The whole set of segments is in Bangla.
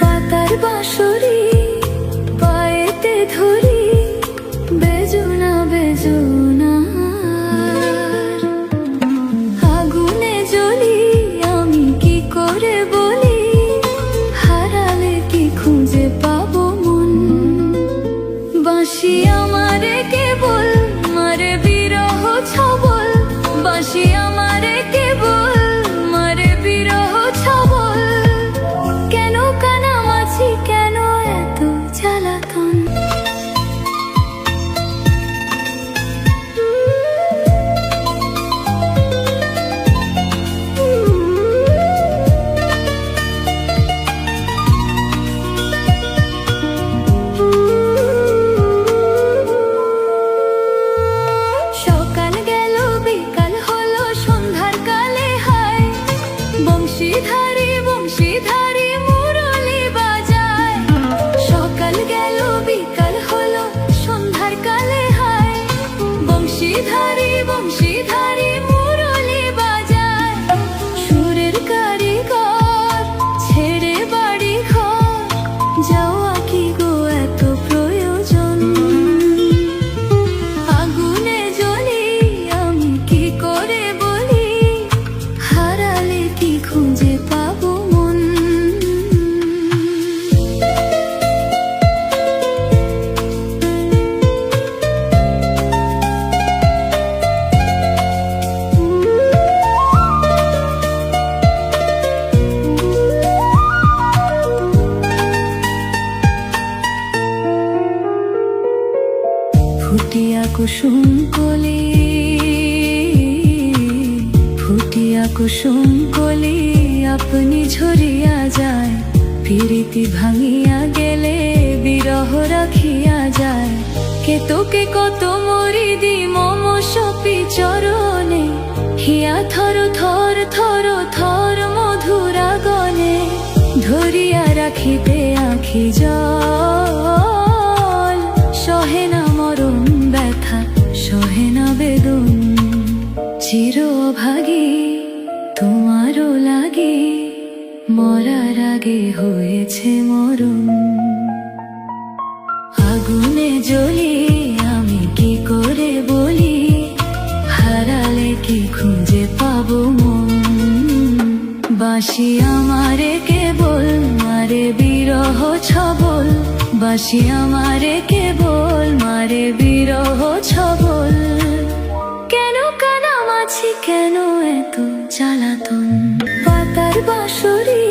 পাতার বাঁশরি পায়েতে ধরি, বেজুনা বেজুনা আগুনে জ্বলি, আমি কি করে বলি, হারালে কি খুঁজে পাবো মন। বাঁশি আমারে কেবল মারে বিরহ ছবল, বাঁশি আমারে কেবল মারে বিরহ ছবল। কেন কানামাছি, কেন এত জ্বালাতন। সকাল গেল বিকাল হলো, সন্ধ্যার কালে হায়, বংশীধারী বংশীধারী মুরলি বাজায়। সকাল গেল বিকাল হলো, সন্ধ্যার কালে হায়, বংশীধারী বংশীধারী মুরলি বাজায়। সুরের কারিগর ছেড়ে বাড়ি ঘর, যাওয়া কি গো এত প্রয়োজন। আগুনে জ্বলি, আমি কি করে বলি, হারালে কি খুঁজে পাবো মন। ফুটিয়া কুসুম কলি, ফুটিয়া কুসুম কলি আপনি ঝরিয়া যায়। প্রীতি ভাঙিয়া গেলে বিরহ রাখিয়া যায়। কে তোকে কত মরি দি মম সপি চরণে, হিয়া থর থর থর থর মধুরা গনে। ধরিয়া রাখিতে আখি জল, সহে না মরণ ব্যথা, সহে না বেদন। চির অভাগী তোমারও লাগে, মরার আগে হয়েছে মরণ। আগুনে জ্বলি, আমি কি করে বলি, হারালে কি খুঁজে পাবো মন। বাঁশি আমারে কেবল মারে বিরহ ছবল, বাঁশি আমারে কেবল মারে বিরহ ছবল। কেন কানামাছি, কেন এত জ্বালাতন। পাতার বাঁশরি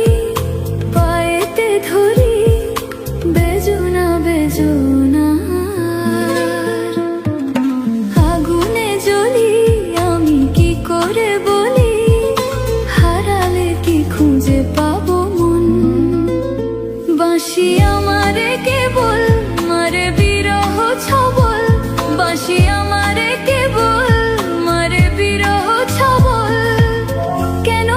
পায়েতে ধরি, বেজুনা বেজুনা আগুনে জ্বলি, আমি কি করে বলি, হারালে কি খুঁজে পাবো মন। বাঁশি আমারে কেবল মারে বিরহ ছবল, বাঁশি আমারে কেবল মারে বিরহ ছবল। কেন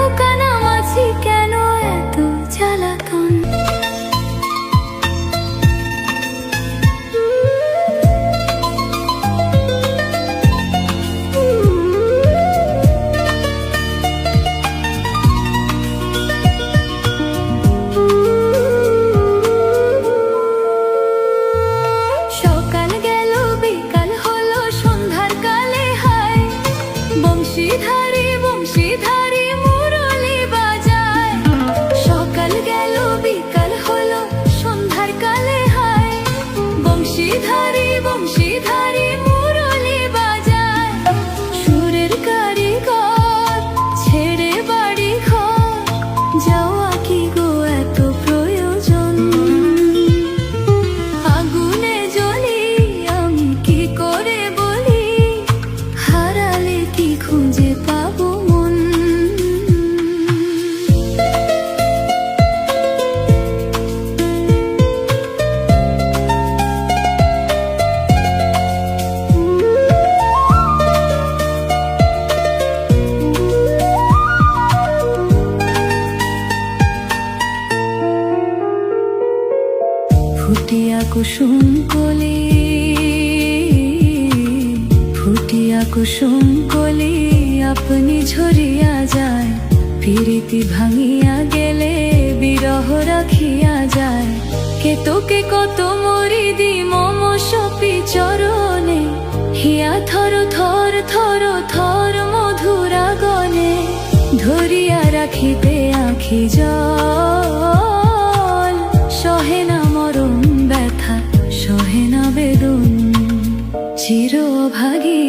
কুসুম কলি, ফুটিয়া কুসুম কলি আপনি ঝরিয়া যায়। প্রীতি ভাঙিয়া গেলে বিরহ রাখিয়া যায়। কে তোকে কত মরি দি মম সপি চরণে, হিয়া থর থর থর থর মধুরা গনে। ধরিয়া রাখিতে আখি জল, সহে না মরণ ব্যথা, সহে না বেদন। চিরভাগী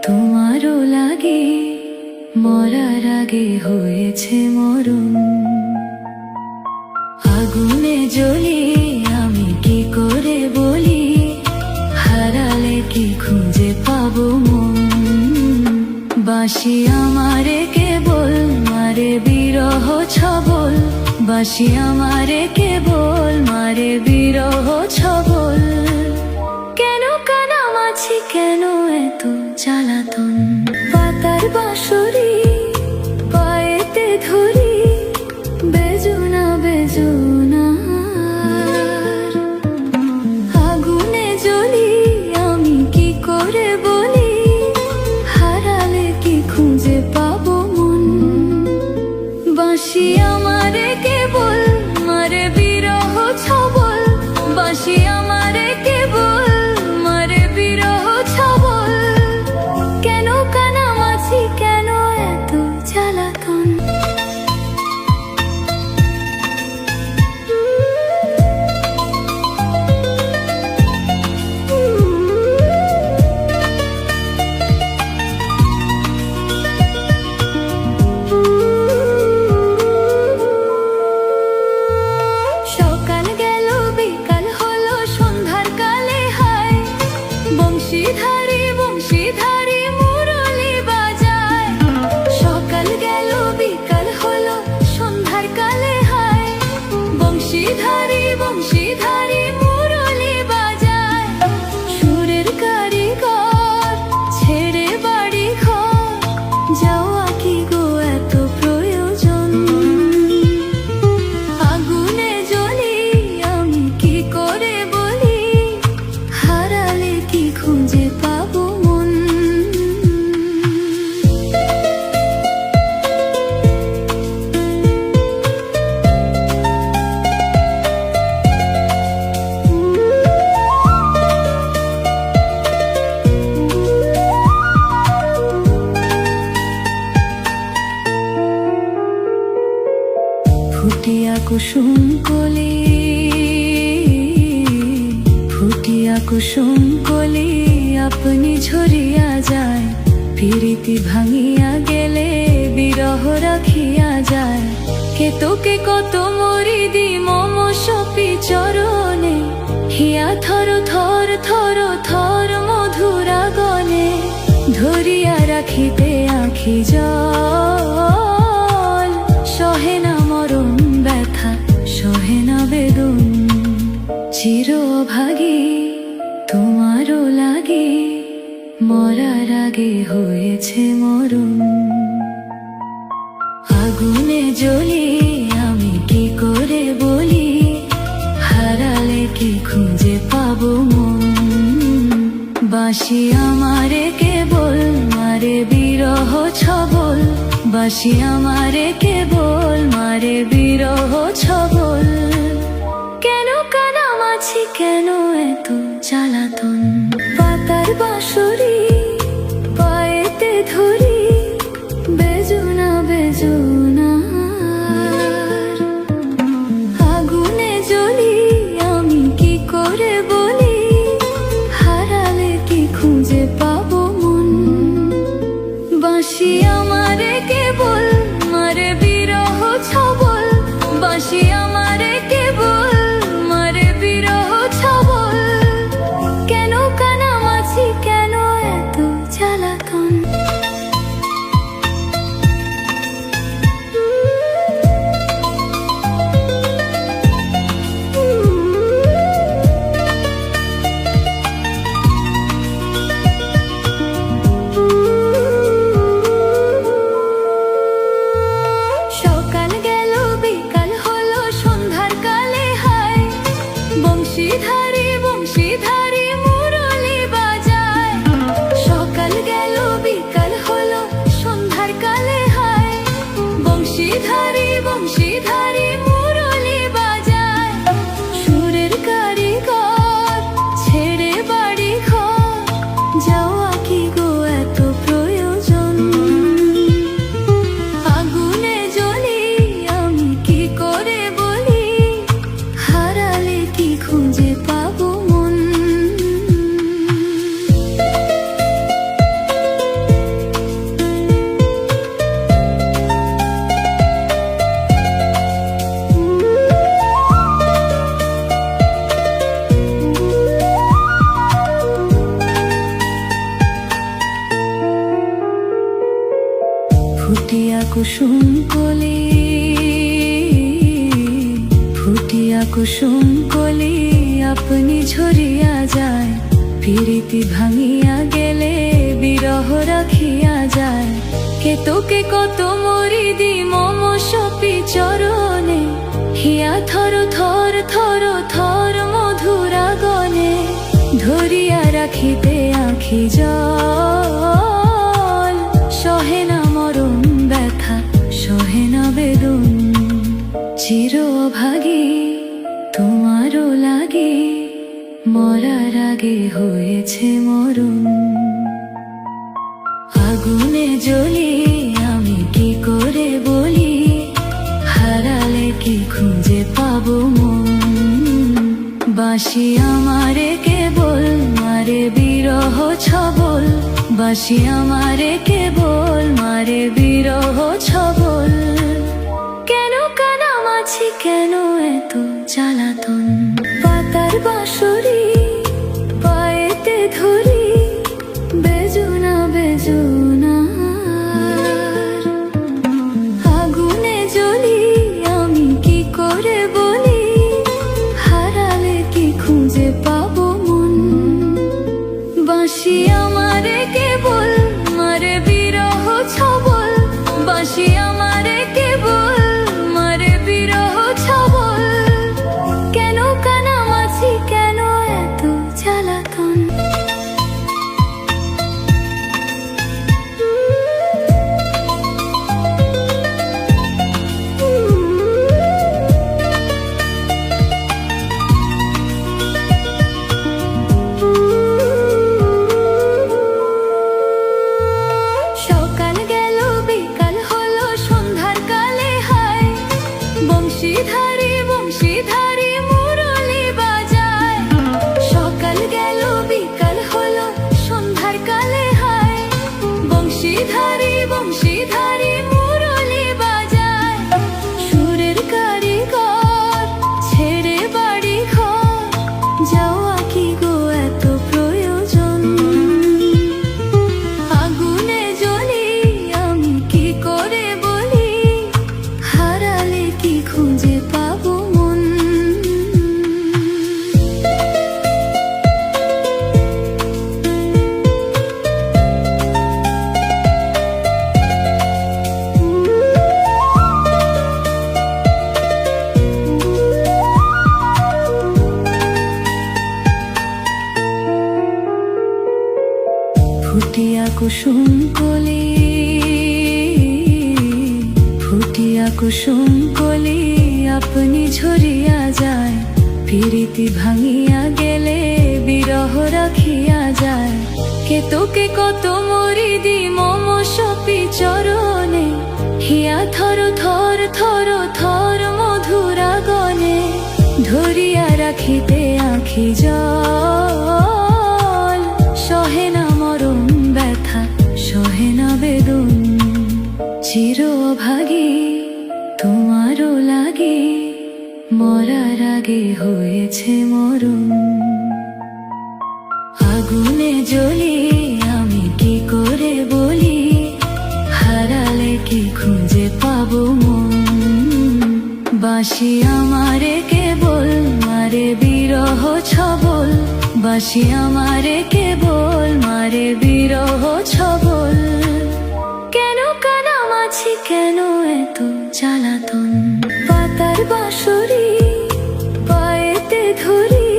তোমারও লাগে, মরার আগে হয়েছে মরণ। আগুনে জ্বলি আমি কি করে বলি, হারালে কি খুঁজে পাবো মন। বাঁশি আমারে কেবল মারে বিরহ ছবল, বাঁশি আমারে কেবল মারে বিরহ ছবল। কেন কানামাছি, কেন এত জ্বালাতন। পাতার বাঁশরি পায়েতে ধরি, বেজুনা বেজুনা আগুনে জ্বলি আমি কি করে বলি, হারালে কি খুঁজে পাবো মন। বাঁশি আমারে কেবল মারে বিরহ ছবল, বাঁশি আমারে কেবল মারে বিরহ ছবল। কেন কানামাছি, কেন এত জ্বালাতন। সকাল গেল বিকাল হলো সন্ধ্যার কালে হায়, বংশীধারী বংশীধারী মুরলি বাজায়। সকাল গেল বিকাল হলো সন্ধ্যার কালে হায়, বংশীধারী বংশীধারী মুরলি বাজায়। সুরের কারিগর ছেড়ে বাড়ি ঘর, যাওয়া কি গো এত প্রয়োজন। আগুনে জ্বলি আমি কি করে বলি, হারালে কি খুঁজে পাবো মন। ফুটিয়া কুসুম কলি, ফুটিয়া কুসুম কলি আপনি ঝরিয়া যায়। প্রীতি ভাঙিয়া গেলে বিরহ রাখিয়া যায়। কে তোকে কত মরি দি মম সপি চরণে, হিয়া থর থর থর থর মধুরা গনে। ধরিয়া রাখিতে আখি জল, সহে না মরণ ব্যথা, সহে না বেদন। চিরভাগী তোমারও লাগে, মরার আগে হয়েছে মরণ। আগুনে জ্বলি আমি কি করে বলি, হারালে কি খুঁজে পাবো মন। বাঁশি আমারে কেবল মারে বিরহ ছবল, বাঁশি আমারে কেবল মারে বিরহ ছবল। কেন কানামাছি, কেন এত জ্বালাতন। পাতার বাঁশরি পায়েতে ধরি, বেজুনা বেজুনা আগুনে জ্বলি আমি কি করে বলি, হারালে কি খুঁজে পাবো মন। বাঁশি আমারে কেবল মারে বিরহ ছবল, বাঁশি আমারে কেবল মারে বিরহ ছবল। কেন কানামাছি, কেন এত জ্বালাতন। বংশীধারী বংশীধারী মুরলি বাজায়, সুরের কারিগর ছেড়ে বাড়ি ঘর, যাওয়া কি গো এত প্রয়োজন? আগুনে জ্বলি আমি কি করে বলি, হারালে কি খুঁজে পাবো মন? ফুটিয়া কুসুম কলি, ফুটিয়া কুসুম কলি আপনি ঝরিয়া যায়, প্রীতি ভাঙিয়া গেলে বিরহ রাখিয়া যায়। কে তোকে কত মরি দি মম সপি চরণে, হিয়া থর থর থর থর মধুরা গনে, ধরিয়া রাখিতে আখি জল, সহে না মরণ ব্যথা সহে না বেদন। চির অভাগী তোমারও লাগে, মরার আগে হয়েছে মরণ। আগুনে জ্বলি আমি কি করে বলি, হারালে কি খুঁজে পাবো মন? বাঁশি আমারে কেবল মারে বিরহ ছবল, বাঁশি আমারে কেবল মারে বিরহ ছবল। কেন কানামাছি কেন এত জ্বালাতন, পাতার বাঁশরি পায়েতে ধরি, বেজুনা বেজুনা আগুনে জ্বলি আমি কি করে বলি, হারালে কি খুঁজে পাবো মন? বাঁশি আমারে কেবল মারে বিরহ ছবল, বাঁশি আমারে কেবল মারে বিরহ ছবল। কেন কানামাছি কেন এত জ্বালাতন? সকাল গেল বিকাল হলো সন্ধ্যার কালে হায়, বংশীধারী বংশীধারী মুরলি বাজায়। সকাল গেল বিকাল হলো সন্ধ্যার কালে হায়, বংশীধারী বংশীধারী মুরলি বাজায়। সুরের কারিগর ছেড়ে বাড়ি ঘর, যাওয়া কি গো এত প্রয়োজন? আগুনে জ্বলি আমি কি করে বলি, হারালে কি খুঁজে পাবো মন? ফুটিয়া কুসুম কলি, ফুটিয়া কুসুম কলি আপনি ঝরিয়া যায়, প্রীতি ভাঙিয়া গেলে বিরহ রাখিয়া যায়। কে তোকে কত মরি দি মম সপি চরণে, হিয়া থর থর থর থর মধুরা গনে, ধরিয়া রাখিতে আখি জল, সহে না মরণ ব্যথা সহে না বেদন। চির অভাগী তোমারও লাগে, মরার আগে হয়েছে মরণ। আগুনে জ্বলি আমি কি করে বলি, হারালে কি খুঁজে পাবো মন? বাঁশি আমারে কেবল মারে বিরহ ছবল, বাঁশি আমারে কেবল মারে বিরহ ছবল। কেন কানামাছি কেন এত জ্বালাতন, পাতার বাঁশরি পায়েতে ধরি,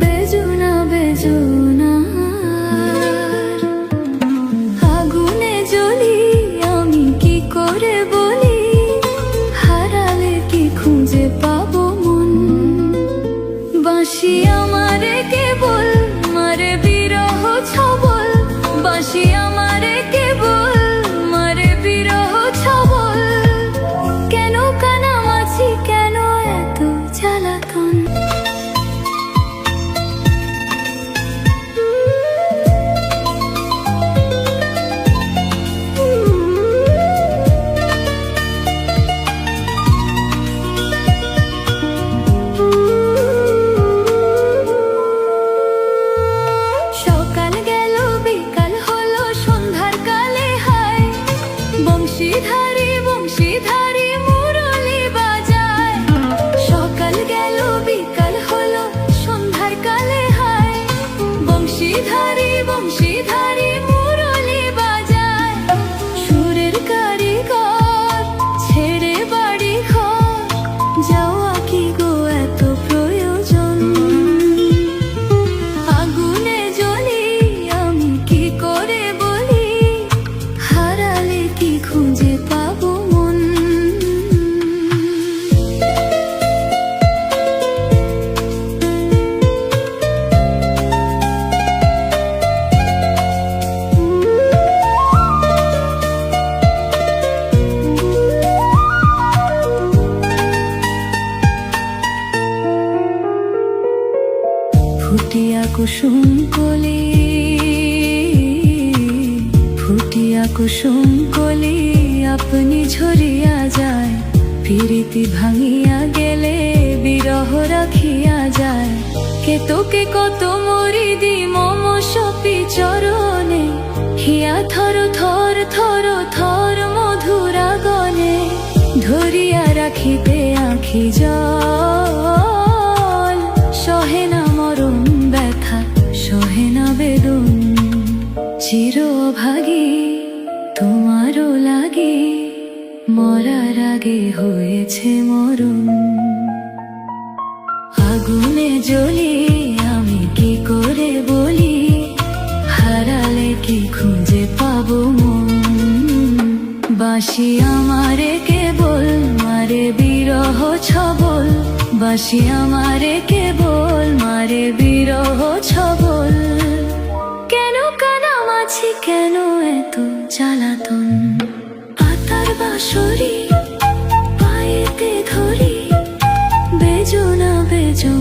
বেজুনা বেজুনা আগুনে জ্বলি আমি কি করে বলি, কুসুম কলি, ফুটিয়া কুসুম কলি আপনি ঝরিয়া যায়। প্রীতি ভাঙিয়া গেলে বিরহ রাখিয়া যায়। কে তোকে কত মরি দি মম সপি চরণে, হিয়া থর থর থর থর মধুরা গনে, ধরিয়া রাখিতে আখি জল। সহে না মরণ ব্যথা, সহে না বেদন, চিরভাগী তোমারও লাগে, মরার আগে হয়েছে মরণ। আগুনে জ্বলি আমি কি করে বলি, হারালে কি খুঁজে পাবো মন। বাঁশি আমারে কেবল মারে বিরহ ছবল, বাঁশি আমারে কেবল মারে বিরহ ছবল। কেন কানামাছি, কেন এত জ্বালাতন, আতার বাঁশরি পায়েতে ধরি, বেজো না বেজো